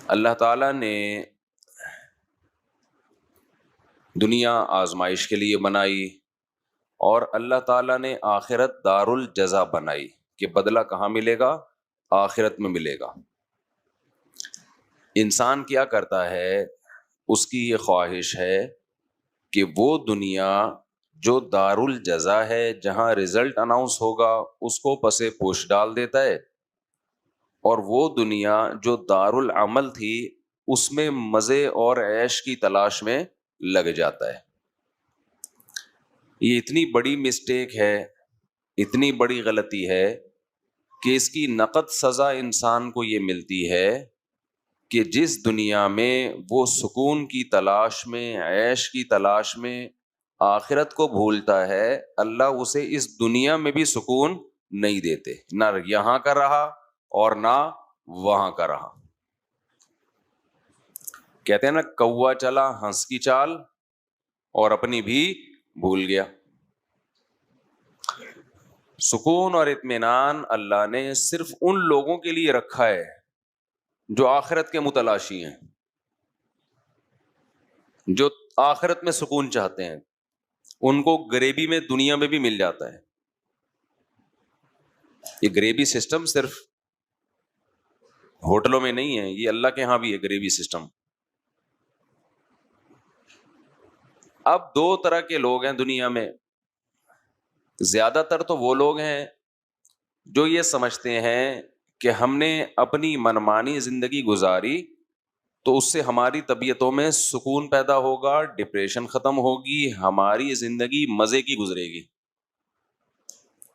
اللہ تعالیٰ نے دنیا آزمائش کے لیے بنائی، اور اللہ تعالیٰ نے آخرت دار الجزا بنائی کہ بدلہ کہاں ملے گا؟ آخرت میں ملے گا۔ انسان کیا کرتا ہے؟ اس کی یہ خواہش ہے کہ وہ دنیا جو دار الجزا ہے، جہاں رزلٹ اناؤنس ہوگا، اس کو پسے پوش ڈال دیتا ہے، اور وہ دنیا جو دار العمل تھی اس میں مزے اور عیش کی تلاش میں لگ جاتا ہے۔ یہ اتنی بڑی مسٹیک ہے، اتنی بڑی غلطی ہے کہ اس کی نقد سزا انسان کو یہ ملتی ہے کہ جس دنیا میں وہ سکون کی تلاش میں، عیش کی تلاش میں آخرت کو بھولتا ہے، اللہ اسے اس دنیا میں بھی سکون نہیں دیتے، نہ یہاں کا رہا اور نہ وہاں کا رہا۔ کہتے ہیں نا، کوا چلا ہنس کی چال اور اپنی بھی بھول گیا۔ سکون اور اطمینان اللہ نے صرف ان لوگوں کے لیے رکھا ہے جو آخرت کے متلاشی ہیں، جو آخرت میں سکون چاہتے ہیں، ان کو غریبی میں دنیا میں بھی مل جاتا ہے۔ یہ غریبی سسٹم صرف ہوٹلوں میں نہیں ہے، یہ اللہ کے ہاں بھی ہے غریبی سسٹم۔ اب دو طرح کے لوگ ہیں دنیا میں۔ زیادہ تر تو وہ لوگ ہیں جو یہ سمجھتے ہیں کہ ہم نے اپنی منمانی زندگی گزاری تو اس سے ہماری طبیعتوں میں سکون پیدا ہوگا، ڈپریشن ختم ہوگی، ہماری زندگی مزے کی گزرے گی۔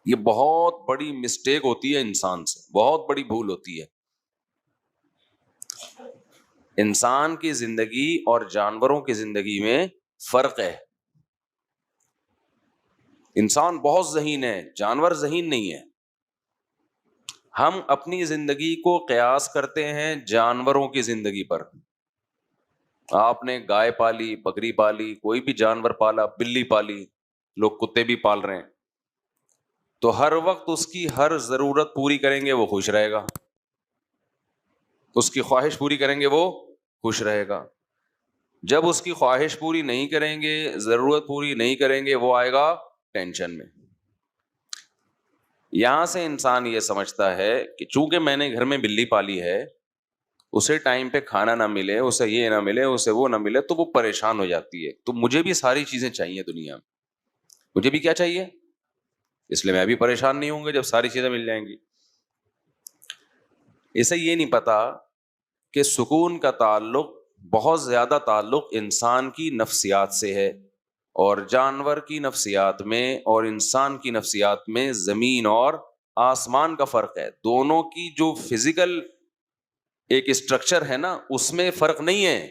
یہ بہت بڑی مسٹیک ہوتی ہے انسان سے، بہت بڑی بھول ہوتی ہے۔ انسان کی زندگی اور جانوروں کی زندگی میں فرق ہے۔ انسان بہت ذہین ہے، جانور ذہین نہیں ہے۔ ہم اپنی زندگی کو قیاس کرتے ہیں جانوروں کی زندگی پر۔ آپ نے گائے پالی، بکری پالی، کوئی بھی جانور پالا، بلی پالی، لوگ کتے بھی پال رہے ہیں، تو ہر وقت اس کی ہر ضرورت پوری کریں گے وہ خوش رہے گا، اس کی خواہش پوری کریں گے وہ خوش رہے گا۔ جب اس کی خواہش پوری نہیں کریں گے، ضرورت پوری نہیں کریں گے، وہ آئے گا ٹینشن میں۔ یہاں سے انسان یہ سمجھتا ہے کہ چونکہ میں نے گھر میں بلی پالی ہے، اسے ٹائم پہ کھانا نہ ملے، اسے یہ نہ ملے، اسے وہ نہ ملے، تو وہ پریشان ہو جاتی ہے۔ تو مجھے بھی ساری چیزیں چاہیے دنیا میں، مجھے بھی کیا چاہیے، اس لیے میں بھی پریشان نہیں ہوں گا جب ساری چیزیں مل جائیں گی۔ اسے یہ نہیں پتا کہ سکون کا تعلق، بہت زیادہ تعلق انسان کی نفسیات سے ہے، اور جانور کی نفسیات میں اور انسان کی نفسیات میں زمین اور آسمان کا فرق ہے۔ دونوں کی جو فزیکل ایک اسٹرکچر ہے نا، اس میں فرق نہیں ہے۔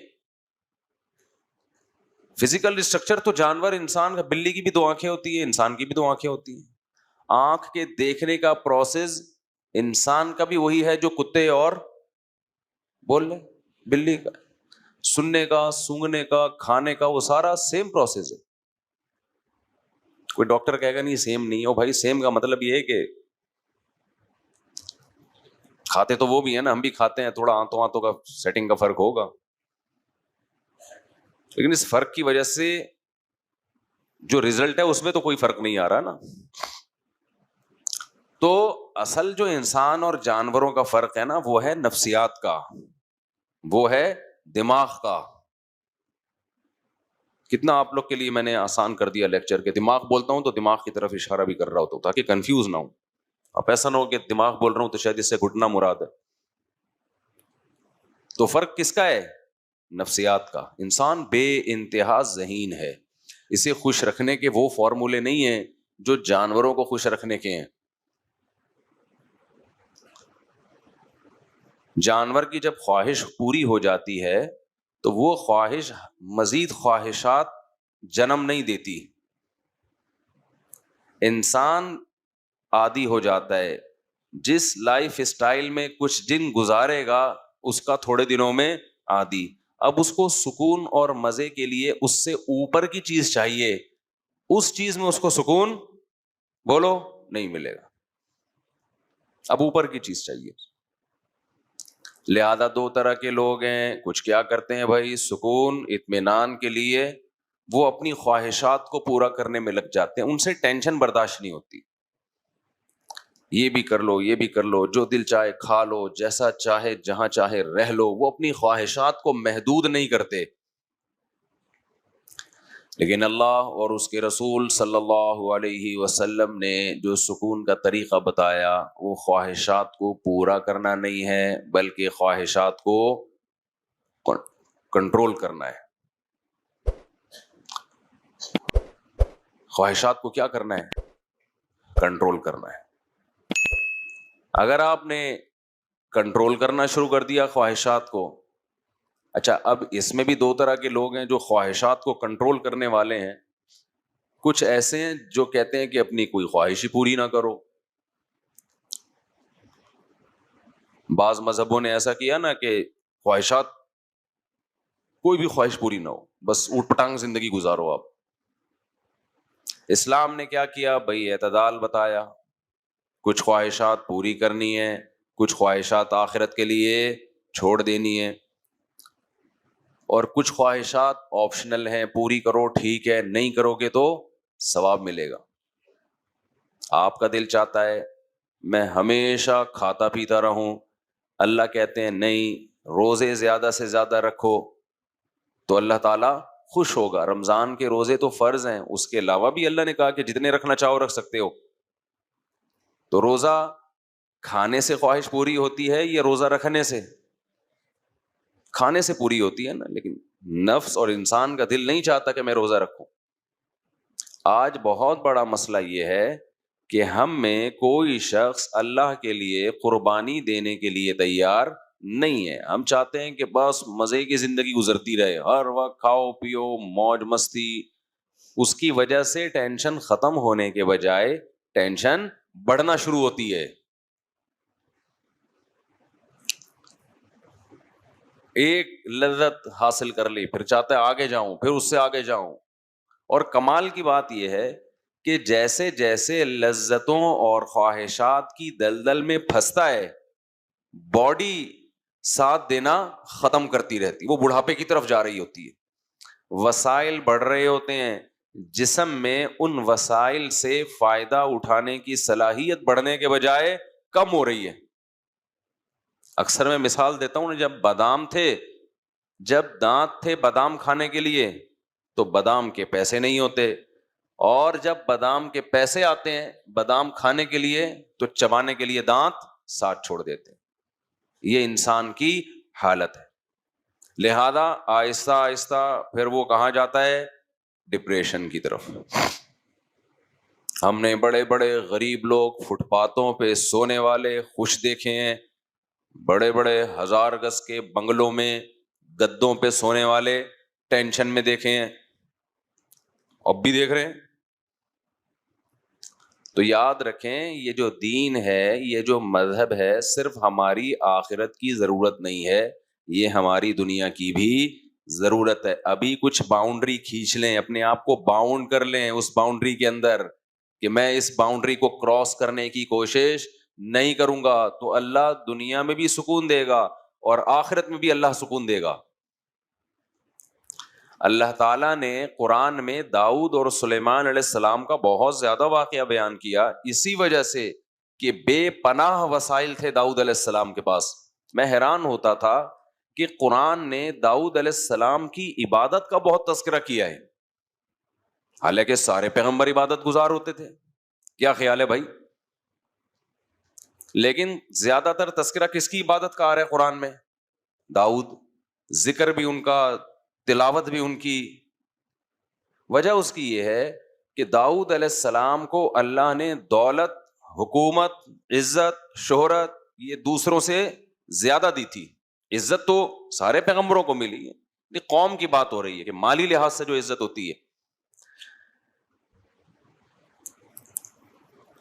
فزیکل اسٹرکچر تو جانور، انسان کا، بلی کی بھی دو آنکھیں ہوتی ہیں، انسان کی بھی دو آنکھیں ہوتی ہیں۔ آنکھ کے دیکھنے کا پروسیس انسان کا بھی وہی ہے جو کتے اور بول رہے بلی کا، سننے کا، سونگنے کا، کھانے کا، وہ سارا سیم پروسیس ہے۔ کوئی ڈاکٹر کہے گا نہیں سیم نہیں ہو، بھائی سیم کا مطلب یہ ہے کہ کھاتے تو وہ بھی ہیں نا، ہم بھی کھاتے ہیں، تھوڑا آنتوں آنتوں کا سیٹنگ کا فرق ہوگا، لیکن اس فرق کی وجہ سے جو ریزلٹ ہے اس میں تو کوئی فرق نہیں آ رہا نا۔ تو اصل جو انسان اور جانوروں کا فرق ہے نا، وہ ہے نفسیات کا، وہ ہے دماغ کا۔ کتنا آپ لوگ کے لیے میں نے آسان کر دیا لیکچر کے، دماغ بولتا ہوں تو دماغ کی طرف اشارہ بھی کر رہا ہوتا ہوں تاکہ کنفیوز نہ ہو۔ اب ایسا نہ ہو کہ دماغ بول رہا ہوں تو شاید اس سے گھٹنا مراد ہے۔ تو فرق کس کا ہے؟ نفسیات کا۔ انسان بے انتہا ذہین ہے، اسے خوش رکھنے کے وہ فارمولے نہیں ہیں جو جانوروں کو خوش رکھنے کے ہیں۔ جانور کی جب خواہش پوری ہو جاتی ہے تو وہ خواہش مزید خواہشات جنم نہیں دیتی۔ انسان عادی ہو جاتا ہے، جس لائف اسٹائل میں کچھ دن گزارے گا اس کا تھوڑے دنوں میں عادی۔ اب اس کو سکون اور مزے کے لیے اس سے اوپر کی چیز چاہیے، اس چیز میں اس کو سکون بولو نہیں ملے گا، اب اوپر کی چیز چاہیے۔ لہذا دو طرح کے لوگ ہیں، کچھ کیا کرتے ہیں بھائی، سکون اطمینان کے لیے وہ اپنی خواہشات کو پورا کرنے میں لگ جاتے ہیں، ان سے ٹینشن برداشت نہیں ہوتی، یہ بھی کر لو یہ بھی کر لو، جو دل چاہے کھا لو، جیسا چاہے جہاں چاہے رہ لو، وہ اپنی خواہشات کو محدود نہیں کرتے۔ لیکن اللہ اور اس کے رسول صلی اللہ علیہ وسلم نے جو سکون کا طریقہ بتایا وہ خواہشات کو پورا کرنا نہیں ہے، بلکہ خواہشات کو کنٹرول کرنا ہے۔ خواہشات کو کیا کرنا ہے؟ کنٹرول کرنا ہے۔ اگر آپ نے کنٹرول کرنا شروع کر دیا خواہشات کو، اچھا اب اس میں بھی دو طرح کے لوگ ہیں جو خواہشات کو کنٹرول کرنے والے ہیں، کچھ ایسے ہیں جو کہتے ہیں کہ اپنی کوئی خواہش ہی پوری نہ کرو۔ بعض مذہبوں نے ایسا کیا نا کہ خواہشات، کوئی بھی خواہش پوری نہ ہو، بس اوٹ پٹانگ زندگی گزارو آپ۔ اسلام نے کیا کیا بھائی، اعتدال بتایا، کچھ خواہشات پوری کرنی ہے، کچھ خواہشات آخرت کے لیے چھوڑ دینی ہے، اور کچھ خواہشات آپشنل ہیں، پوری کرو ٹھیک ہے، نہیں کرو گے تو ثواب ملے گا۔ آپ کا دل چاہتا ہے میں ہمیشہ کھاتا پیتا رہوں، اللہ کہتے ہیں نہیں، روزے زیادہ سے زیادہ رکھو تو اللہ تعالیٰ خوش ہوگا۔ رمضان کے روزے تو فرض ہیں، اس کے علاوہ بھی اللہ نے کہا کہ جتنے رکھنا چاہو رکھ سکتے ہو۔ تو روزہ کھانے سے خواہش پوری ہوتی ہے یا روزہ رکھنے سے؟ کھانے سے پوری ہوتی ہے نا، لیکن نفس اور انسان کا دل نہیں چاہتا کہ میں روزہ رکھوں۔ آج بہت بڑا مسئلہ یہ ہے کہ ہم میں کوئی شخص اللہ کے لیے قربانی دینے کے لیے تیار نہیں ہے۔ ہم چاہتے ہیں کہ بس مزے کی زندگی گزرتی رہے، ہر وقت کھاؤ پیو موج مستی۔ اس کی وجہ سے ٹینشن ختم ہونے کے بجائے ٹینشن بڑھنا شروع ہوتی ہے۔ ایک لذت حاصل کر لی، پھر چاہتا ہے آگے جاؤں، پھر اس سے آگے جاؤں۔ اور کمال کی بات یہ ہے کہ جیسے جیسے لذتوں اور خواہشات کی دلدل میں پھنستا ہے، باڈی ساتھ دینا ختم کرتی رہتی، وہ بڑھاپے کی طرف جا رہی ہوتی ہے، وسائل بڑھ رہے ہوتے ہیں، جسم میں ان وسائل سے فائدہ اٹھانے کی صلاحیت بڑھنے کے بجائے کم ہو رہی ہے۔ اکثر میں مثال دیتا ہوں، جب بادام تھے، جب دانت تھے بادام کھانے کے لیے تو بادام کے پیسے نہیں ہوتے، اور جب بادام کے پیسے آتے ہیں بادام کھانے کے لیے تو چبانے کے لیے دانت ساتھ چھوڑ دیتے ہیں۔ یہ انسان کی حالت ہے۔ لہذا آہستہ آہستہ پھر وہ کہاں جاتا ہے؟ ڈپریشن کی طرف۔ ہم نے بڑے بڑے غریب لوگ فٹ پاتھوں پہ سونے والے خوش دیکھے ہیں، بڑے بڑے 1000 گز کے بنگلوں میں گدوں پہ سونے والے ٹینشن میں دیکھے ہیں، اب بھی دیکھ رہے ہیں۔ تو یاد رکھیں، یہ جو دین ہے، یہ جو مذہب ہے، صرف ہماری آخرت کی ضرورت نہیں ہے، یہ ہماری دنیا کی بھی ضرورت ہے۔ ابھی کچھ باؤنڈری کھینچ لیں، اپنے آپ کو باؤنڈ کر لیں اس باؤنڈری کے اندر کہ میں اس باؤنڈری کو کراس کرنے کی کوشش نہیں کروں گا، تو اللہ دنیا میں بھی سکون دے گا اور آخرت میں بھی اللہ سکون دے گا۔ اللہ تعالیٰ نے قرآن میں داؤد اور سلیمان علیہ السلام کا بہت زیادہ واقعہ بیان کیا، اسی وجہ سے کہ بے پناہ وسائل تھے داؤد علیہ السلام کے پاس۔ میں حیران ہوتا تھا کہ قرآن نے داؤد علیہ السلام کی عبادت کا بہت تذکرہ کیا ہے، حالانکہ سارے پیغمبر عبادت گزار ہوتے تھے۔ کیا خیال ہے بھائی؟ لیکن زیادہ تر تذکرہ کس کی عبادت کا آ رہا ہے قرآن میں؟ داؤد، ذکر بھی ان کا، تلاوت بھی ان کی۔ وجہ اس کی یہ ہے کہ داؤد علیہ السلام کو اللہ نے دولت، حکومت، عزت، شہرت یہ دوسروں سے زیادہ دی تھی۔ عزت تو سارے پیغمبروں کو ملی ہے، یہ قوم کی بات ہو رہی ہے کہ مالی لحاظ سے جو عزت ہوتی ہے۔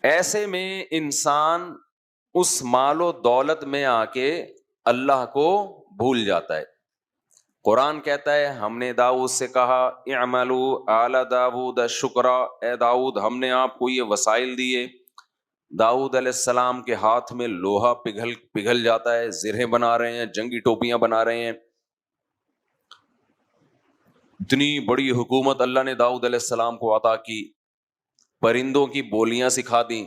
ایسے میں انسان اس مال و دولت میں آ کے اللہ کو بھول جاتا ہے۔ قرآن کہتا ہے ہم نے داؤد سے کہا اعملوا آل داؤد شکرا، اے داؤد ہم نے آپ کو یہ وسائل دیے، داؤد علیہ السلام کے ہاتھ میں لوہا پگھل جاتا ہے، زرہیں بنا رہے ہیں، جنگی ٹوپیاں بنا رہے ہیں. اتنی بڑی حکومت اللہ نے داؤد علیہ السلام کو عطا کی، پرندوں کی بولیاں سکھا دیں،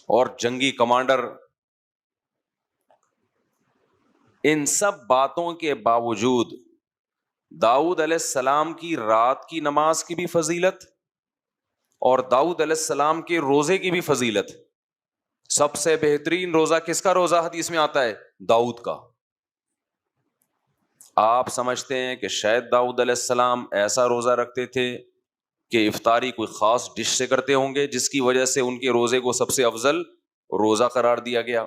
اور جنگی کمانڈر. ان سب باتوں کے باوجود داؤد علیہ السلام کی رات کی نماز کی بھی فضیلت اور داؤد علیہ السلام کے روزے کی بھی فضیلت. سب سے بہترین روزہ کس کا روزہ حدیث میں آتا ہے؟ داؤد کا. آپ سمجھتے ہیں کہ شاید داؤد علیہ السلام ایسا روزہ رکھتے تھے کہ افطاری کوئی خاص ڈش سے کرتے ہوں گے جس کی وجہ سے ان کے روزے کو سب سے افضل روزہ قرار دیا گیا؟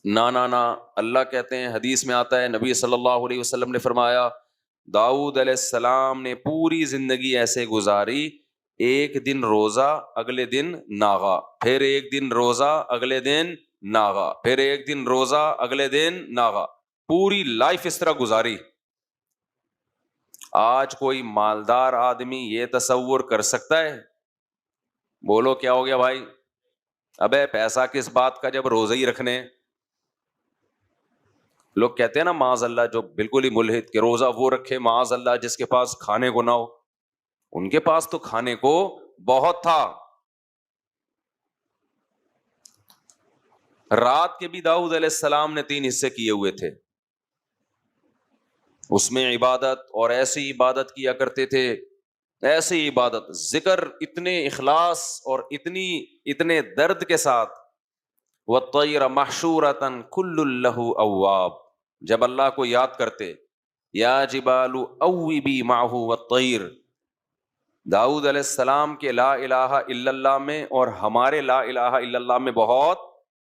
نا. اللہ کہتے ہیں، حدیث میں آتا ہے، نبی صلی اللہ علیہ وسلم نے فرمایا داؤد علیہ السلام نے پوری زندگی ایسے گزاری، ایک دن روزہ اگلے دن ناغا، پھر ایک دن روزہ اگلے دن ناغا، پھر ایک دن روزہ اگلے دن ناغا، پوری لائف اس طرح گزاری. آج کوئی مالدار آدمی یہ تصور کر سکتا ہے؟ بولو کیا ہو گیا بھائی؟ ابے پیسہ کس بات کا جب روزے ہی رکھنے. لوگ کہتے ہیں نا معاذ اللہ، جو بالکل ہی ملحد کہ روزہ وہ رکھے معاذ اللہ جس کے پاس کھانے کو نہ ہو. ان کے پاس تو کھانے کو بہت تھا. رات کے بھی داؤد علیہ السلام نے 3 حصے کیے ہوئے تھے، اس میں عبادت، اور ایسی عبادت کیا کرتے تھے، ایسی عبادت، ذکر اتنے اخلاص اور اتنے درد کے ساتھ. وَالطَّيْرَ مَحْشُورَةً كُلٌّ لَّهُ أَوَّابٌ، جب اللہ کو یاد کرتے، یا جبال اوبی معہ والطیر. داؤد علیہ السلام کے لا الہ الا اللہ میں اور ہمارے لا الہ الا اللہ میں بہت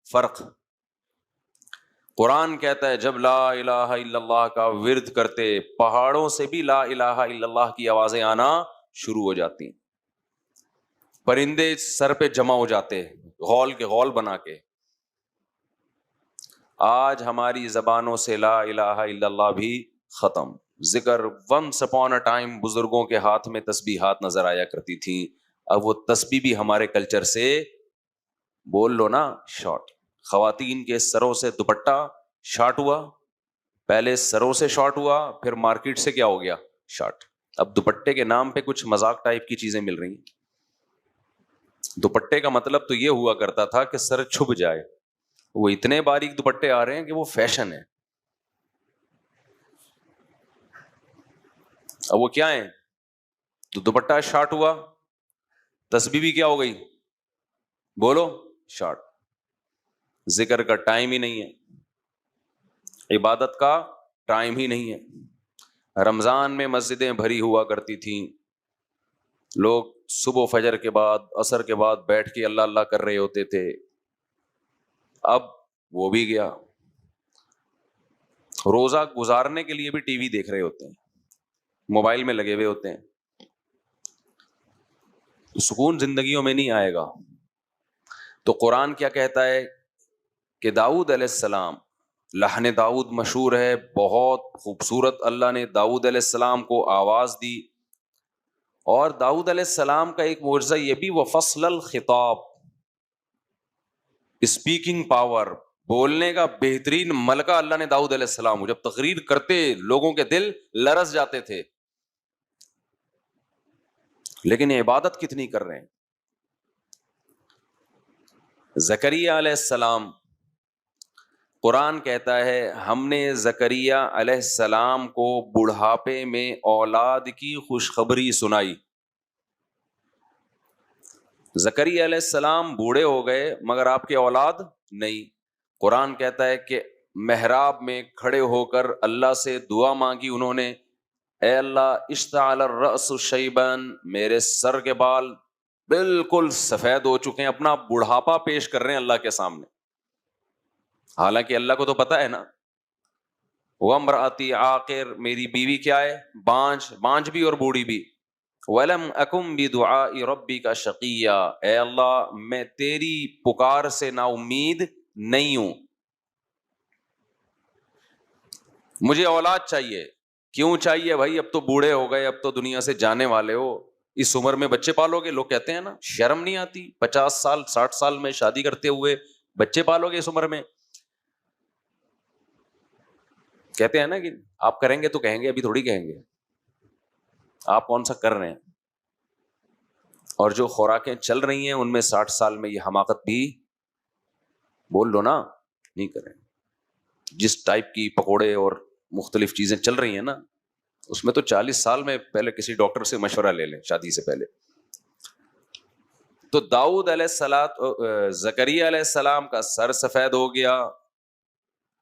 فرق. قرآن کہتا ہے جب لا الہ الا اللہ کا ورد کرتے، پہاڑوں سے بھی لا الہ الا اللہ کی آوازیں آنا شروع ہو جاتی، پرندے سر پہ جمع ہو جاتے غول کے غول بنا کے. آج ہماری زبانوں سے لا الہ الا اللہ بھی ختم. ذکر ونس اپون اے ٹائم بزرگوں کے ہاتھ میں تسبیحات نظر آیا کرتی تھیں، اب وہ تسبیح بھی ہمارے کلچر سے بول لو نا شارٹ. خواتین کے سروں سے دوپٹہ شارٹ ہوا، پہلے سروں سے شارٹ ہوا، پھر مارکیٹ سے کیا ہو گیا؟ شارٹ. اب دوپٹے کے نام پہ کچھ مذاق ٹائپ کی چیزیں مل رہی ہیں. دوپٹے کا مطلب تو یہ ہوا کرتا تھا کہ سر چھپ جائے، وہ اتنے باریک دوپٹے آ رہے ہیں کہ وہ فیشن ہے. اب وہ کیا ہے؟ تو دوپٹہ شارٹ ہوا، تسبیح بھی کیا ہو گئی؟ بولو شارٹ. ذکر کا ٹائم ہی نہیں ہے، عبادت کا ٹائم ہی نہیں ہے. رمضان میں مسجدیں بھری ہوا کرتی تھیں، لوگ صبح فجر کے بعد عصر کے بعد بیٹھ کے اللہ اللہ کر رہے ہوتے تھے. اب وہ بھی گیا. روزہ گزارنے کے لیے بھی ٹی وی دیکھ رہے ہوتے ہیں، موبائل میں لگے ہوئے ہوتے ہیں. سکون زندگیوں میں نہیں آئے گا. تو قرآن کیا کہتا ہے کہ داؤد علیہ السلام، لحن داؤد مشہور ہے، بہت خوبصورت اللہ نے داؤد علیہ السلام کو آواز دی. اور داؤد علیہ السلام کا ایک معجزہ یہ بھی، وفصل الخطاب، اسپیکنگ پاور، بولنے کا بہترین ملکہ اللہ نے داؤد علیہ السلام کو، جب تقریر کرتے لوگوں کے دل لرز جاتے تھے. لیکن عبادت کتنی کر رہے ہیں. زکریا علیہ السلام، قرآن کہتا ہے ہم نے زکریا علیہ السلام کو بڑھاپے میں اولاد کی خوشخبری سنائی. زکریا علیہ السلام بوڑھے ہو گئے مگر آپ کے اولاد نہیں. قرآن کہتا ہے کہ محراب میں کھڑے ہو کر اللہ سے دعا مانگی انہوں نے، اے اللہ اشتعل الرأس شیباً، میرے سر کے بال بالکل سفید ہو چکے ہیں، اپنا بڑھاپا پیش کر رہے ہیں اللہ کے سامنے. حالانکہ اللہ کو تو پتا ہے نا. وامرأتی عاقر، میری بیوی کیا ہے؟ بانجھ بھی اور بوڑھی بھی. وَلَمْ أَكُمْ بِدُعَاءِ رَبِّكَ شَقِيًّا، اے اللہ میں تیری پکار سے نا امید نہیں ہوں. مجھے اولاد چاہیے. کیوں چاہیے بھائی؟ اب تو بوڑھے ہو گئے، اب تو دنیا سے جانے والے ہو. اس عمر میں بچے پالو گے؟ لوگ کہتے ہیں نا، شرم نہیں آتی 50 سال 60 سال میں شادی کرتے ہوئے بچے پالو گے اس عمر میں؟ کہتے ہیں نا کہ آپ کریں گے تو کہیں گے، ابھی تھوڑی کہیں گے، آپ کون سا کر رہے ہیں؟ اور جو خوراکیں چل رہی ہیں ان میں 60 سال میں یہ حماقت بھی بول لو نا نہیں کریں۔ جس ٹائپ کی پکوڑے اور مختلف چیزیں چل رہی ہیں نا، اس میں تو 40 سال میں پہلے کسی ڈاکٹر سے مشورہ لے لیں شادی سے پہلے۔ تو داؤد علیہ زکریا علیہ السلام کا سر سفید ہو گیا،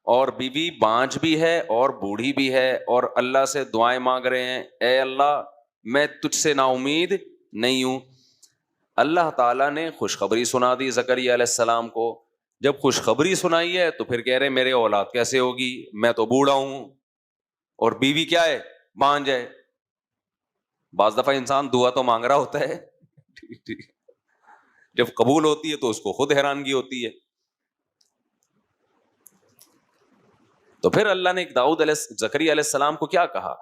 اور بیوی بانجھ بھی ہے اور بوڑھی بھی ہے، اور اللہ سے دعائیں مانگ رہے ہیں، اے اللہ میں تجھ سے نا امید نہیں ہوں۔ اللہ تعالیٰ نے خوشخبری سنا دی زکریا علیہ السلام کو۔ جب خوشخبری سنائی ہے تو پھر کہہ رہے میرے اولاد کیسے ہوگی، میں تو بوڑھا ہوں اور بیوی کیا ہے، بانجھ ہے۔ بعض دفعہ انسان دعا تو مانگ رہا ہوتا ہے، ٹھیک، جب قبول ہوتی ہے تو اس کو خود حیرانگی ہوتی ہے۔ تو پھر اللہ نے زکریا علیہ السلام کو کیا کہا؟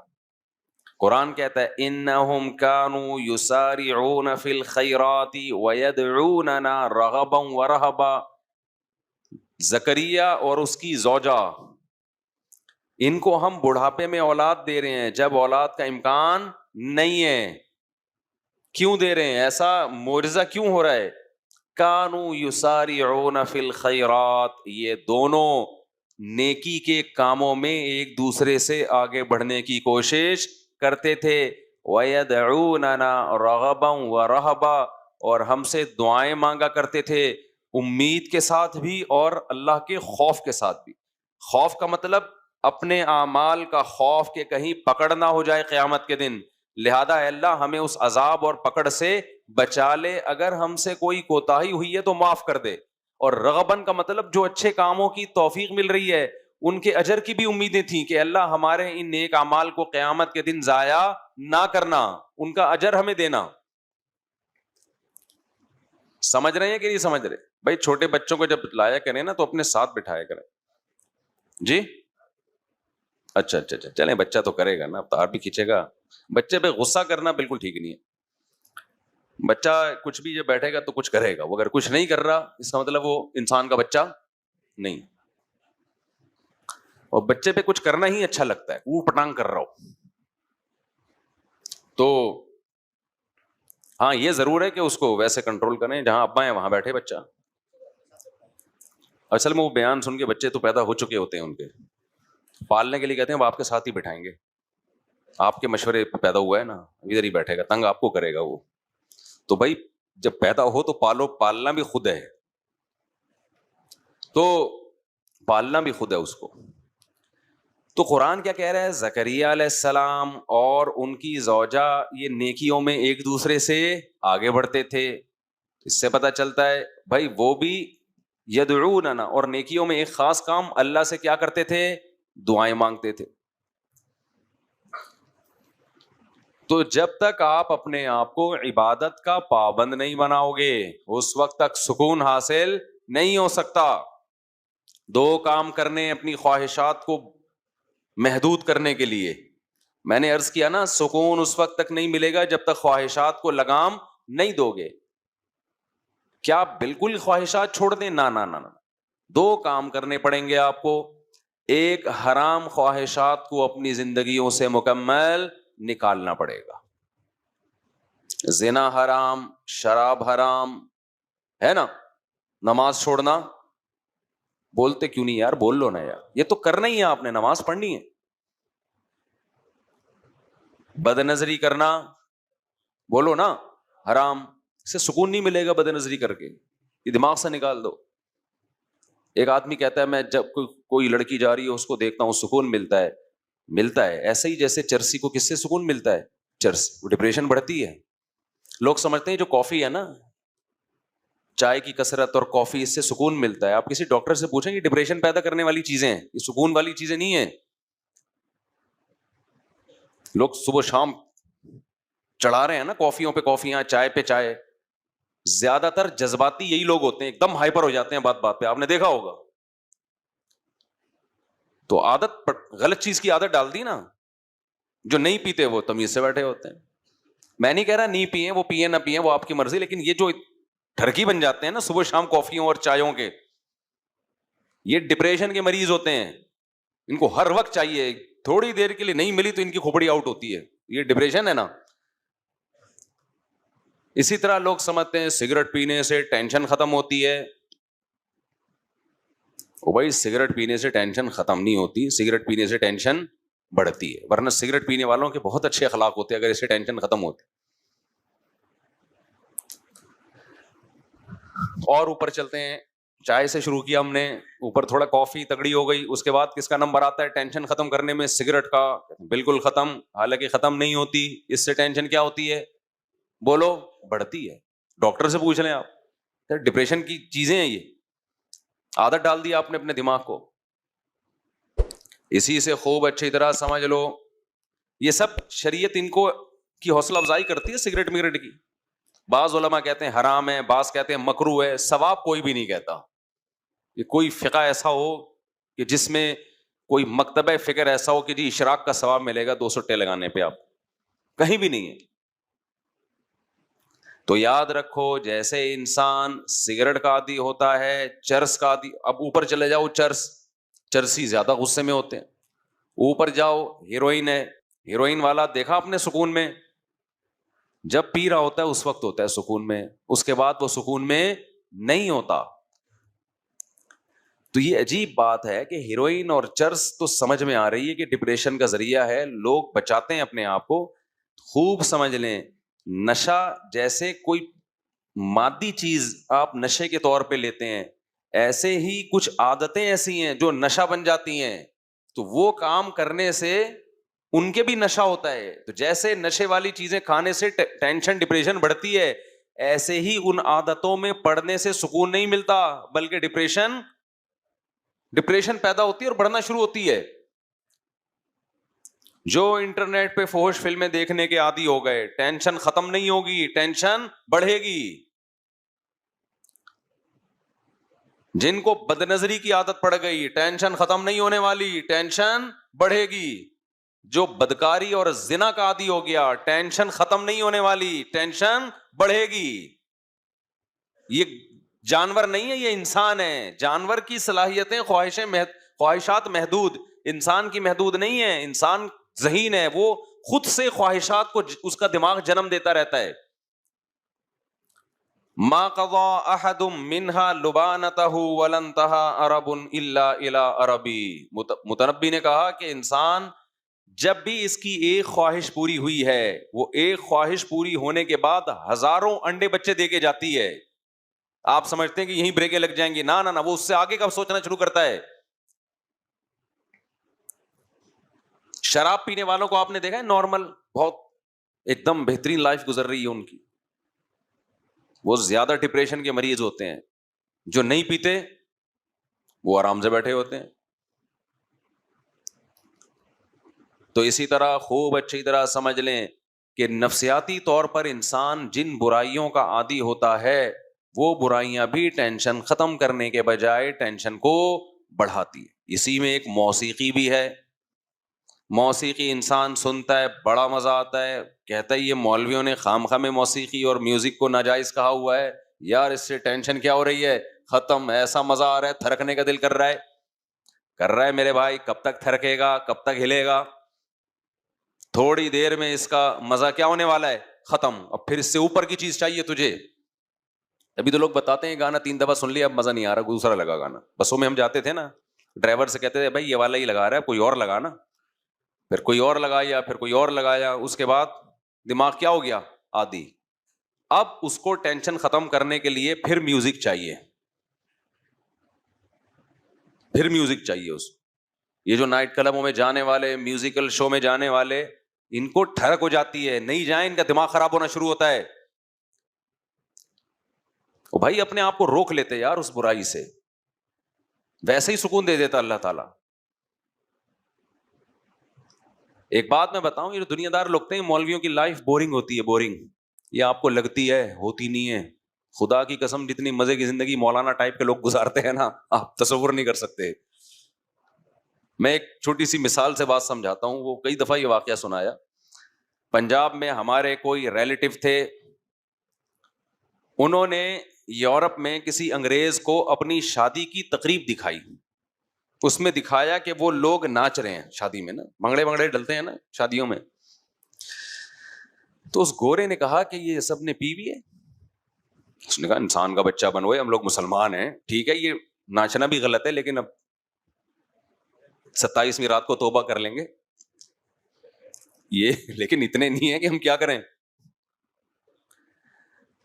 قرآن کہتا ہے انہم کانوا یسارعون فی الخیرات ویدعوننا رغبا ورہبا۔ زکریا اور اس کی زوجہ، ان کو ہم بڑھاپے میں اولاد دے رہے ہیں جب اولاد کا امکان نہیں ہے۔ کیوں دے رہے ہیں؟ ایسا معجزہ کیوں ہو رہا ہے؟ کانوا یسارعون فی الخیرات، یہ دونوں نیکی کے کاموں میں ایک دوسرے سے آگے بڑھنے کی کوشش کرتے تھے۔ وَيَدْعُونَنَا رَغَبًا وَرَهْبًا، اور ہم سے دعائیں مانگا کرتے تھے، امید کے ساتھ بھی اور اللہ کے خوف کے ساتھ بھی۔ خوف کا مطلب اپنے اعمال کا خوف کہ کہیں پکڑ نہ ہو جائے قیامت کے دن، لہذا اے اللہ ہمیں اس عذاب اور پکڑ سے بچا لے، اگر ہم سے کوئی کوتاہی ہوئی ہے تو معاف کر دے۔ اور رغبن کا مطلب جو اچھے کاموں کی توفیق مل رہی ہے ان کے اجر کی بھی امیدیں تھیں کہ اللہ ہمارے ان نیک اعمال کو قیامت کے دن ضائع نہ کرنا، ان کا اجر ہمیں دینا۔ سمجھ رہے ہیں کہ نہیں سمجھ رہے؟ بھائی چھوٹے بچوں کو جب لایا کریں نا تو اپنے ساتھ بٹھایا کریں۔ جی اچھا اچھا اچھا، چلیں بچہ تو کرے گا نا، اب تار بھی کھینچے گا۔ بچے پہ غصہ کرنا بالکل ٹھیک نہیں ہے۔ بچہ کچھ بھی جب بیٹھے گا تو کچھ کرے گا، وہ اگر کچھ نہیں کر رہا اس کا مطلب وہ انسان کا بچہ نہیں۔ اور بچے پہ کچھ کرنا ہی اچھا لگتا ہے، وہ پٹانگ کر رہا ہو تو ہاں یہ ضرور ہے کہ اس کو ویسے کنٹرول کریں جہاں ابا ہیں وہاں بیٹھے بچہ۔ اصل میں وہ بیان سن کے بچے تو پیدا ہو چکے ہوتے ہیں، ان کے پالنے کے لیے کہتے ہیں وہ آپ کے ساتھ ہی بٹھائیں گے، آپ کے مشورے پہ پیدا ہوا ہے نا، ادھر ہی بیٹھے گا، تنگ آپ کو کرے گا وہ۔ تو بھائی جب پیدا ہو تو پالو، پالنا بھی خود ہے، تو پالنا بھی خود ہے اس کو۔ تو قرآن کیا کہہ رہا ہے؟ زکریا علیہ السلام اور ان کی زوجہ یہ نیکیوں میں ایک دوسرے سے آگے بڑھتے تھے۔ اس سے پتہ چلتا ہے بھائی وہ بھی یدعوننا، اور نیکیوں میں ایک خاص کام اللہ سے کیا کرتے تھے؟ دعائیں مانگتے تھے۔ تو جب تک آپ اپنے آپ کو عبادت کا پابند نہیں بناؤ گے اس وقت تک سکون حاصل نہیں ہو سکتا۔ دو کام کرنے اپنی خواہشات کو محدود کرنے کے لیے، میں نے عرض کیا نا سکون اس وقت تک نہیں ملے گا جب تک خواہشات کو لگام نہیں دو گے۔ کیا بالکل خواہشات چھوڑ دیں؟ نہ نہ نہ، دو کام کرنے پڑیں گے آپ کو۔ ایک، حرام خواہشات کو اپنی زندگیوں سے مکمل نکالنا پڑے گا۔ زنا حرام، شراب حرام ہے نا، نماز چھوڑنا، بولتے کیوں نہیں یار، بول لو نا یار، یہ تو کرنا ہی ہے، آپ نے نماز پڑھنی ہے۔ بد نظری کرنا، بولو نا حرام، اس سے سکون نہیں ملے گا، بد نظری کر کے یہ دماغ سے نکال دو۔ ایک آدمی کہتا ہے میں جب کوئی لڑکی جا رہی ہے اس کو دیکھتا ہوں سکون ملتا ہے، ملتا ہے ایسے ہی جیسے چرسی کو کس سے سکون ملتا ہے؟ چرس، ڈپریشن بڑھتی ہے۔ لوگ سمجھتے ہیں جو کافی ہے نا، چائے کی کثرت اور کافی، اس سے سکون ملتا ہے۔ آپ کسی ڈاکٹر سے پوچھیں یہ ڈپریشن پیدا کرنے والی چیزیں ہیں، یہ سکون والی چیزیں نہیں ہیں۔ لوگ صبح شام چڑھا رہے ہیں نا کافیوں پہ کافیاں، چائے پہ چائے، زیادہ تر جذباتی یہی لوگ ہوتے ہیں، ایک دم ہائپر ہو جاتے ہیں بات بات پہ، آپ نے دیکھا ہوگا۔ تو عادت غلط چیز کی عادت ڈال دی نا، جو نہیں پیتے وہ تمیز سے بیٹھے ہوتے ہیں۔ میں نہیں کہہ رہا نہیں پیئیں، وہ پیئیں نہ پیئیں وہ آپ کی مرضی، لیکن یہ جو ٹھرکی بن جاتے ہیں نا صبح شام کافیوں اور چایوں کے، یہ ڈپریشن کے مریض ہوتے ہیں، ان کو ہر وقت چاہیے، تھوڑی دیر کے لیے نہیں ملی تو ان کی کھوپڑی آؤٹ ہوتی ہے، یہ ڈپریشن ہے نا. اسی طرح لوگ سمجھتے ہیں سگریٹ پینے سے ٹینشن ختم ہوتی ہے. او بھائی سگریٹ پینے سے ٹینشن ختم نہیں ہوتی، سگریٹ پینے سے ٹینشن بڑھتی ہے، ورنہ سگریٹ پینے والوں کے بہت اچھے اخلاق ہوتے ہیں اگر اس سے ٹینشن ختم ہوتی. اور اوپر چلتے ہیں، چائے سے شروع کیا ہم نے، اوپر تھوڑا کافی تگڑی ہو گئی، اس کے بعد کس کا نمبر آتا ہے ٹینشن ختم کرنے میں؟ سگریٹ کا. بالکل ختم، حالانکہ ختم نہیں ہوتی. اس سے ٹینشن کیا ہوتی ہے؟ بولو، بڑھتی ہے. ڈاکٹر سے پوچھ لیں آپ، ڈپریشن کی چیزیں ہیں یہ، عادت ڈال دی آپ نے اپنے دماغ کو. اسی سے خوب اچھی طرح سمجھ لو، یہ سب شریعت ان کو کی حوصلہ افزائی کرتی ہے سگریٹ میگریٹ کی. بعض علماء کہتے ہیں حرام ہے، بعض کہتے ہیں مکروہ ہے، ثواب کوئی بھی نہیں کہتا. یہ کوئی فقہ ایسا ہو کہ جس میں کوئی مکتبہ فکر ایسا ہو کہ جی اشراق کا ثواب ملے گا 200 ٹے لگانے پہ، آپ کہیں بھی نہیں ہے. تو یاد رکھو جیسے انسان سگریٹ کا عادی ہوتا ہے، چرس کا عادی، اب اوپر چلے جاؤ چرسی زیادہ غصے میں ہوتے ہیں. اوپر جاؤ ہیروئن ہے، ہیروئن والا دیکھا آپ نے سکون میں، جب پی رہا ہوتا ہے اس وقت ہوتا ہے سکون میں، اس کے بعد وہ سکون میں نہیں ہوتا. تو یہ عجیب بات ہے کہ ہیروئن اور چرس تو سمجھ میں آ رہی ہے کہ ڈپریشن کا ذریعہ ہے، لوگ بچاتے ہیں اپنے آپ کو. خوب سمجھ لیں، نشہ جیسے کوئی مادی چیز آپ نشے کے طور پہ لیتے ہیں، ایسے ہی کچھ عادتیں ایسی ہیں جو نشہ بن جاتی ہیں، تو وہ کام کرنے سے ان کے بھی نشہ ہوتا ہے. تو جیسے نشے والی چیزیں کھانے سے ٹینشن ڈپریشن بڑھتی ہے، ایسے ہی ان عادتوں میں پڑنے سے سکون نہیں ملتا، بلکہ ڈپریشن پیدا ہوتی ہے اور بڑھنا شروع ہوتی ہے. جو انٹرنیٹ پہ فحش فلمیں دیکھنے کے عادی ہو گئے، ٹینشن ختم نہیں ہوگی، ٹینشن بڑھے گی. جن کو بد نظری کی عادت پڑ گئی، ٹینشن ختم نہیں ہونے والی، ٹینشن بڑھے گی. جو بدکاری اور زنا کا عادی ہو گیا، ٹینشن ختم نہیں ہونے والی، ٹینشن بڑھے گی. یہ جانور نہیں ہے، یہ انسان ہے. جانور کی صلاحیتیں خواہشات محدود، انسان کی محدود نہیں ہے. انسان ذہین ہے، وہ خود سے خواہشات کو اس کا دماغ جنم دیتا رہتا ہے. ما قضى احد منها لبانته ولا انتهى عرب الا الى عربی. متنبی نے کہا کہ انسان جب بھی اس کی ایک خواہش پوری ہوئی ہے، وہ ایک خواہش پوری ہونے کے بعد ہزاروں انڈے بچے دے کے جاتی ہے. آپ سمجھتے ہیں کہ یہیں بریکیں لگ جائیں گی، نہ نہ نہ، وہ اس سے آگے کا سوچنا شروع کرتا ہے. شراب پینے والوں کو آپ نے دیکھا ہے، نارمل بہت ایک دم بہترین لائف گزر رہی ہے ان کی، وہ زیادہ ڈپریشن کے مریض ہوتے ہیں. جو نہیں پیتے وہ آرام سے بیٹھے ہوتے ہیں. تو اسی طرح خوب اچھی طرح سمجھ لیں کہ نفسیاتی طور پر انسان جن برائیوں کا عادی ہوتا ہے، وہ برائیاں بھی ٹینشن ختم کرنے کے بجائے ٹینشن کو بڑھاتی ہے. اسی میں ایک موسیقی بھی ہے. موسیقی انسان سنتا ہے، بڑا مزہ آتا ہے، کہتا ہے یہ مولویوں نے خامخواہ میں موسیقی اور میوزک کو ناجائز کہا ہوا ہے، یار اس سے ٹینشن کیا ہو رہی ہے، ختم، ایسا مزہ آ رہا ہے، تھرکنے کا دل کر رہا ہے میرے بھائی. کب تک تھرکے گا، کب تک ہلے گا؟ تھوڑی دیر میں اس کا مزہ کیا ہونے والا ہے، ختم. اب پھر اس سے اوپر کی چیز چاہیے تجھے. ابھی تو لوگ بتاتے ہیں گانا 3 دفعہ سن لیا اب مزہ نہیں آ رہا، دوسرا لگا گانا. بسوں میں ہم جاتے تھے نا، ڈرائیور سے کہتے تھے بھائی یہ والا ہی لگا رہا ہے، کوئی اور لگا نا. پھر کوئی اور لگایا، پھر کوئی اور لگایا، اس کے بعد دماغ کیا ہو گیا، عادی. اب اس کو ٹینشن ختم کرنے کے لیے پھر میوزک چاہیے، پھر میوزک چاہیے اس کو. یہ جو نائٹ کلبوں میں جانے والے، میوزیکل شو میں جانے والے، ان کو ٹھڑک ہو جاتی ہے، نہیں جائیں ان کا دماغ خراب ہونا شروع ہوتا ہے. او بھائی اپنے آپ کو روک لیتے یار اس برائی سے، ویسے ہی سکون دے دیتا اللہ تعالیٰ. ایک بات میں بتاؤں، یہ دنیا دار لوگ ہیں مولویوں کی لائف بورنگ ہوتی ہے، بورنگ. یہ آپ کو لگتی ہے، ہوتی نہیں ہے. خدا کی قسم جتنی مزے کی زندگی مولانا ٹائپ کے لوگ گزارتے ہیں نا، آپ تصور نہیں کر سکتے. میں ایک چھوٹی سی مثال سے بات سمجھاتا ہوں. وہ کئی دفعہ یہ واقعہ سنایا. پنجاب میں ہمارے کوئی ریلیٹو تھے, انہوں نے یورپ میں کسی انگریز کو اپنی شادی کی تقریب دکھائی. اس میں دکھایا کہ وہ لوگ ناچ رہے ہیں شادی میں نا, بھنگڑے ڈلتے ہیں نا شادیوں میں. تو اس گورے نے کہا کہ یہ سب نے پی بھی ہے. اس نے کہا انسان کا بچہ بنوئے, ہم لوگ مسلمان ہیں, ٹھیک ہے یہ ناچنا بھی غلط ہے, لیکن اب 27ویں رات کو توبہ کر لیں گے یہ, لیکن اتنے نہیں ہے کہ ہم کیا کریں.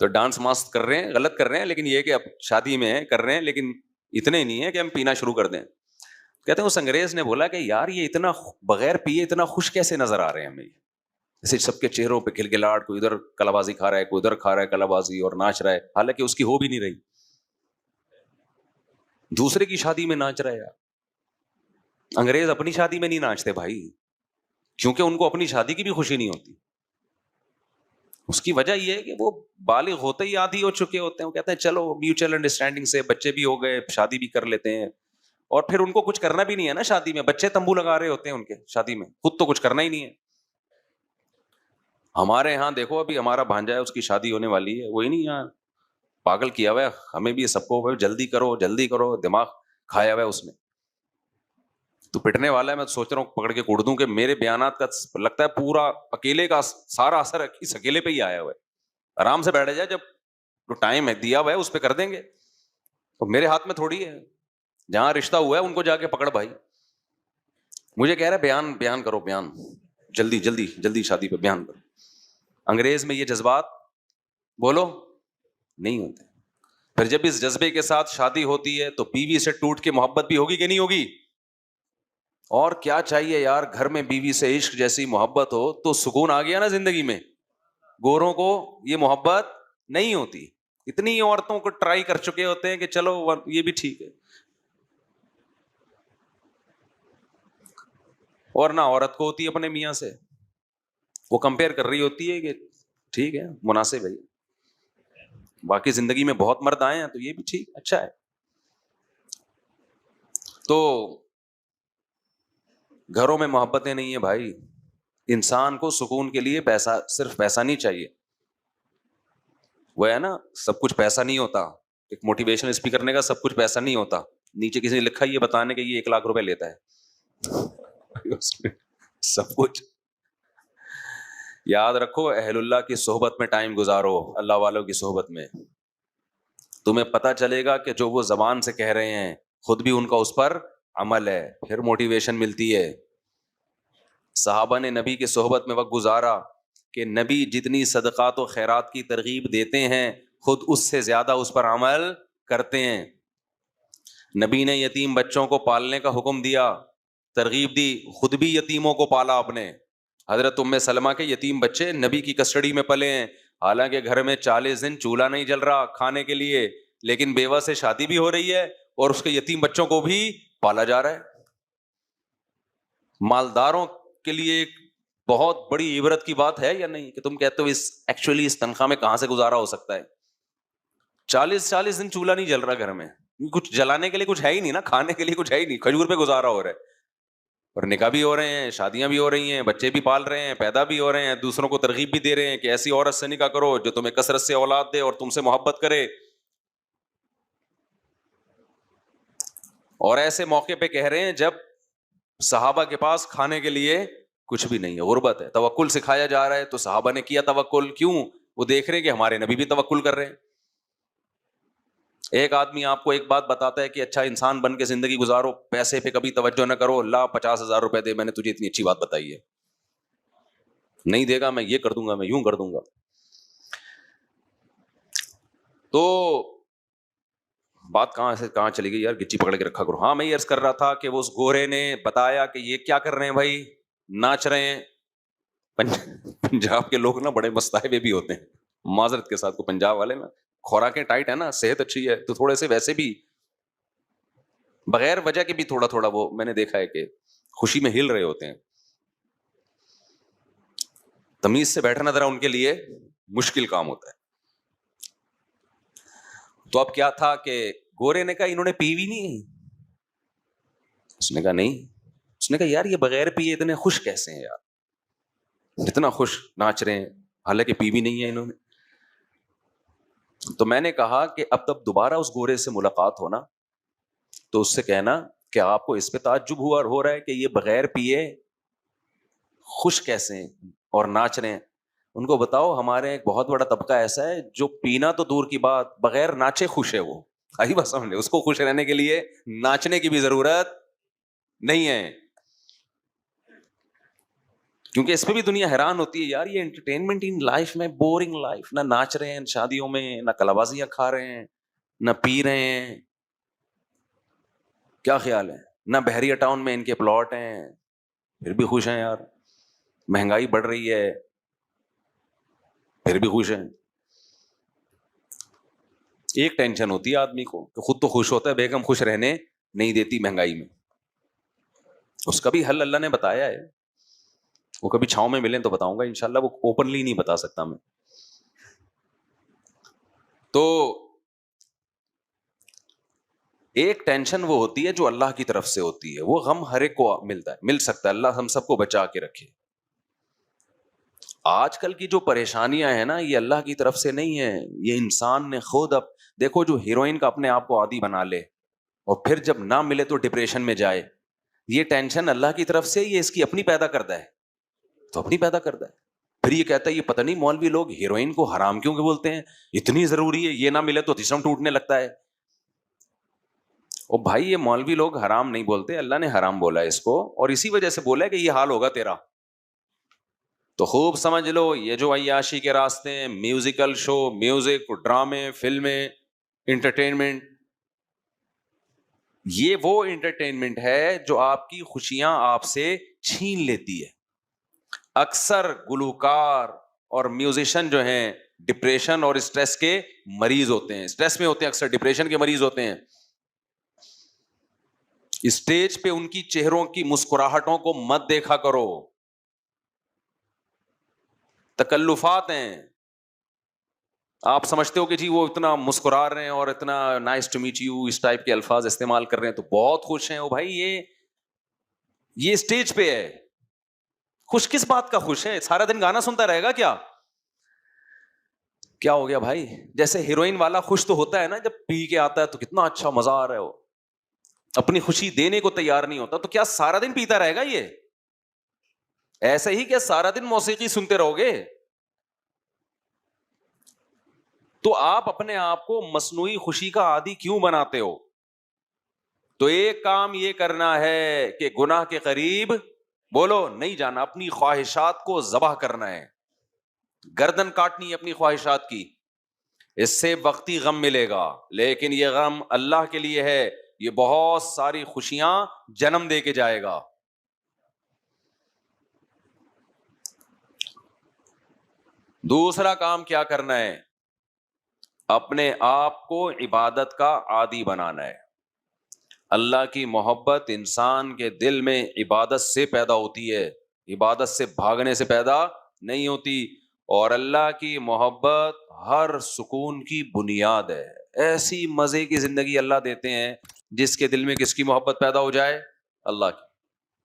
تو ڈانس ماست کر رہے ہیں, غلط کر رہے ہیں, لیکن یہ کہ اب شادی میں کر رہے ہیں, لیکن اتنے نہیں ہے کہ ہم پینا شروع کر دیں. کہتے ہیں اس انگریز نے بولا کہ یار یہ اتنا بغیر پیے اتنا خوش کیسے نظر آ رہے ہیں ہمیں, جیسے سب کے چہروں پہ کھلکھلاہٹ, کوئی ادھر کلابازی کھا رہا ہے, کوئی ادھر کھا رہا ہے کلابازی اور ناچ رہا ہے, حالانکہ اس کی ہو بھی نہیں رہی, دوسرے کی شادی میں ناچ رہا ہے. یار انگریز اپنی شادی میں نہیں ناچتے بھائی, کیونکہ ان کو اپنی شادی کی بھی خوشی نہیں ہوتی. اس کی وجہ یہ ہے کہ وہ بالغ ہوتے ہی عادی ہو چکے ہوتے ہیں. وہ کہتے ہیں چلو میوچل انڈرسٹینڈنگ سے بچے بھی ہو گئے, شادی بھی کر لیتے ہیں, اور پھر ان کو کچھ کرنا بھی نہیں ہے نا شادی میں, بچے تمبو لگا رہے ہوتے ہیں ان کے شادی میں, خود تو کچھ کرنا ہی نہیں ہے. ہمارے یہاں دیکھو ابھی ہمارا بھانجا ہے, اس کی شادی ہونے والی ہے, وہی نہیں یہاں پاگل کیا ہوا ہے ہمیں بھی سب کو, جلدی کرو جلدی کرو, دماغ کھایا ہوا ہے اس نے. تو پٹنے والا ہے, میں سوچ رہا ہوں پکڑ کے کوڑ دوں, کہ میرے بیانات کا لگتا ہے پورا اکیلے کا سارا اثر اس اکیلے پہ ہی آیا ہوا ہے. آرام سے بیٹھ جائے, جب جو ٹائم ہے دیا ہوا ہے اس پہ کر دیں گے, تو میرے ہاتھ میں تھوڑی ہے, جہاں رشتہ ہوا ہے ان کو جا کے پکڑ بھائی. مجھے کہہ رہا ہے بیان کرو, بیان جلدی جلدی جلدی شادی پہ بیان کرو. انگریز میں یہ جذبات بولو نہیں ہوتے. پھر جب اس جذبے کے ساتھ شادی ہوتی ہے تو بیوی سے ٹوٹ کے محبت بھی ہوگی کہ نہیں ہوگی؟ اور کیا چاہیے یار, گھر میں بیوی سے عشق جیسی محبت ہو تو سکون آ گیا نا زندگی میں. گوروں کو یہ محبت نہیں ہوتی, اتنی عورتوں کو ٹرائی کر چکے ہوتے ہیں کہ چلو یہ بھی ٹھیک ہے, اور نہ عورت کو ہوتی ہے اپنے میاں سے, وہ کمپیئر کر رہی ہوتی ہے کہ ٹھیک ہے مناسب ہے, باقی زندگی میں بہت مرد آئے ہیں تو یہ بھی ٹھیک اچھا ہے. تو گھروں میں محبتیں نہیں ہیں بھائی. انسان کو سکون کے لیے پیسہ, صرف پیسہ نہیں چاہیے. وہ ہے نا سب کچھ پیسہ نہیں ہوتا, ایک موٹیویشن اسپیکر کرنے کا سب کچھ پیسہ نہیں ہوتا. نیچے کسی نے لکھا یہ بتانے کہ یہ 1 لاکھ روپے لیتا ہے سب کچھ. یاد رکھو اہل اللہ کی صحبت میں ٹائم گزارو, اللہ والوں کی صحبت میں, تمہیں پتہ چلے گا کہ جو وہ زبان سے کہہ رہے ہیں خود بھی ان کا اس پر عمل ہے, پھر موٹیویشن ملتی ہے. صحابہ نے نبی کی صحبت میں وقت گزارا کہ نبی جتنی صدقات و خیرات کی ترغیب دیتے ہیں خود اس سے زیادہ اس پر عمل کرتے ہیں. نبی نے یتیم بچوں کو پالنے کا حکم دیا, ترغیب دی, خود بھی یتیموں کو پالا آپ نے. حضرت ام سلمہ کے یتیم بچے نبی کی کسٹڈی میں پلے ہیں, حالانکہ گھر میں 40 دن چولہا نہیں جل رہا کھانے کے لیے, لیکن بیوہ سے شادی بھی ہو رہی ہے اور اس کے یتیم بچوں کو بھی پالا جا رہا ہے. مالداروں کے لیے ایک بہت بڑی عبرت کی بات ہے یا نہیں, کہ تم کہتے ہو ایکچولی اس تنخواہ میں کہاں سے گزارا ہو سکتا ہے. 40 دن چولہا نہیں جل رہا گھر میں, کچھ جلانے کے لیے کچھ ہے ہی نہیں نا, کھانے کے لیے کچھ ہے ہی نہیں, کھجور پہ گزارا ہو رہا ہے. اور نکاح بھی ہو رہے ہیں, شادیاں بھی ہو رہی ہیں, بچے بھی پال رہے ہیں, پیدا بھی ہو رہے ہیں, دوسروں کو ترغیب بھی دے رہے ہیں کہ ایسی عورت سے نکاح کرو جو تمہیں کثرت سے اولاد دے اور تم سے محبت کرے. اور ایسے موقع پہ کہہ رہے ہیں جب صحابہ کے پاس کھانے کے لیے کچھ بھی نہیں ہے, غربت ہے, توکل سکھایا جا رہا ہے. تو صحابہ نے کیا توکل, کیوں؟ وہ دیکھ رہے ہیں کہ ہمارے نبی بھی توکل کر رہے ہیں. ایک آدمی آپ کو ایک بات بتاتا ہے کہ اچھا انسان بن کے زندگی گزارو, پیسے پہ کبھی توجہ نہ کرو, اللہ 50,000 روپے دے, میں نے تجھے اتنی اچھی بات بتائی ہے, نہیں دے گا میں یہ کر دوں گا, میں یوں کر دوں گا. تو بات کہاں سے کہاں چلی گئی یار, گچی پکڑ کے رکھا کرو. ہاں میں یہ عرض کر رہا تھا کہ وہ اس گورے نے بتایا کہ یہ کیا کر رہے ہیں بھائی, ناچ رہے ہیں. پنجاب کے لوگ نا بڑے مستائبے بھی ہوتے ہیں, معذرت کے ساتھ, کو پنجاب والے نا خوراکیں ٹائٹ ہے نا, صحت اچھی ہے تو تھوڑے سے ویسے بھی بغیر وجہ کے بھی تھوڑا تھوڑا وہ میں نے دیکھا ہے کہ خوشی میں ہل رہے ہوتے ہیں. تمیز سے بیٹھنا ذرا ان کے لیے مشکل کام ہوتا ہے. تو اب کیا تھا کہ گورے نے کہا انہوں نے پی بھی نہیں. اس نے کہا نہیں. اس نے کہا یار یہ بغیر پیے اتنے خوش کیسے ہیں یار, اتنا خوش ناچ رہے ہیں، حالانکہ پی بھی نہیں ہے انہوں نے. تو میں نے کہا کہ اب تب دوبارہ اس گورے سے ملاقات ہونا تو اس سے کہنا کہ آپ کو اس پہ تعجب ہوا اور ہو رہا ہے کہ یہ بغیر پیے خوش کیسے ہیں اور ناچ رہے ہیں. ان کو بتاؤ ہمارے ایک بہت بڑا طبقہ ایسا ہے جو پینا تو دور کی بات بغیر ناچے خوش ہے. وہ آئی بات سمجھ لے, اس کو خوش رہنے کے لیے ناچنے کی بھی ضرورت نہیں ہے. کیونکہ اس پہ بھی دنیا حیران ہوتی ہے, یار یہ انٹرٹینمنٹ ان لائف میں بورنگ لائف, نہ ناچ رہے ہیں شادیوں میں, نہ کلابازیاں کھا رہے ہیں, نہ پی رہے ہیں, کیا خیال ہے, نہ بحریہ ٹاؤن میں ان کے پلاٹ ہیں پھر بھی خوش ہیں یار, مہنگائی بڑھ رہی ہے پھر بھی خوش ہیں. ایک ٹینشن ہوتی ہے آدمی کو کہ خود تو خوش ہوتا ہے, بیگم خوش رہنے نہیں دیتی مہنگائی میں. اس کا بھی حل اللہ نے بتایا ہے, وہ کبھی چھاؤں میں ملیں تو بتاؤں گا انشاءاللہ, وہ اوپنلی نہیں بتا سکتا میں. تو ایک ٹینشن وہ ہوتی ہے جو اللہ کی طرف سے ہوتی ہے, وہ غم ہر ایک کو ملتا ہے, مل سکتا ہے, اللہ ہم سب کو بچا کے رکھے. آج کل کی جو پریشانیاں ہیں نا یہ اللہ کی طرف سے نہیں ہے, یہ انسان نے خود. اب دیکھو جو ہیروئن کا اپنے آپ کو عادی بنا لے اور پھر جب نہ ملے تو ڈپریشن میں جائے, یہ ٹینشن اللہ کی طرف سے, یہ اس کی اپنی پیدا کرتا ہے, تو اپنی پیدا کرتا ہے. پھر یہ کہتا ہے یہ پتہ نہیں مولوی لوگ ہیروئن کو حرام کیوں کہ بولتے ہیں, اتنی ضروری ہے, یہ نہ ملے تو جسم ٹوٹنے لگتا ہے. او بھائی یہ مولوی لوگ حرام نہیں بولتے, اللہ نے حرام بولا ہے اس کو, اور اسی وجہ سے بولا ہے کہ یہ حال ہوگا تیرا. تو خوب سمجھ لو یہ جو عیاشی کے راستے ہیں, میوزیکل شو, میوزک, ڈرامے, فلمیں, انٹرٹینمنٹ, یہ وہ انٹرٹینمنٹ ہے جو آپ کی خوشیاں آپ سے چھین لیتی ہے. اکثر گلوکار اور میوزیشین جو ہیں ڈپریشن اور اسٹریس کے مریض ہوتے ہیں, اسٹریس میں ہوتے ہیں, اکثر ڈپریشن کے مریض ہوتے ہیں. اسٹیج پہ ان کی چہروں کی مسکراہٹوں کو مت دیکھا کرو, تکلفات ہیں. آپ سمجھتے ہو کہ جی وہ اتنا مسکرا رہے ہیں اور اتنا نائس ٹو میٹ یو اس ٹائپ کے الفاظ استعمال کر رہے ہیں تو بہت خوش ہیں. او بھائی یہ اسٹیج پہ ہے, خوش کس بات کا خوش ہے, سارا دن گانا سنتا رہے گا کیا ہو گیا بھائی. جیسے ہیروئن والا خوش تو ہوتا ہے نا, جب پی کے آتا ہے تو کتنا اچھا مزہ آ رہا ہے, وہ اپنی خوشی دینے کو تیار نہیں ہوتا, تو کیا سارا دن پیتا رہے گا یہ ایسے ہی, کیا سارا دن موسیقی سنتے رہو گے. تو آپ اپنے آپ کو مصنوعی خوشی کا عادی کیوں بناتے ہو؟ تو ایک کام یہ کرنا ہے کہ گناہ کے قریب بولو نہیں جانا, اپنی خواہشات کو ذبح کرنا ہے, گردن کاٹنی ہے اپنی خواہشات کی. اس سے وقتی غم ملے گا لیکن یہ غم اللہ کے لیے ہے, یہ بہت ساری خوشیاں جنم دے کے جائے گا. دوسرا کام کیا کرنا ہے, اپنے آپ کو عبادت کا عادی بنانا ہے. اللہ کی محبت انسان کے دل میں عبادت سے پیدا ہوتی ہے, عبادت سے بھاگنے سے پیدا نہیں ہوتی. اور اللہ کی محبت ہر سکون کی بنیاد ہے. ایسی مزے کی زندگی اللہ دیتے ہیں جس کے دل میں کس کی محبت پیدا ہو جائے, اللہ کی.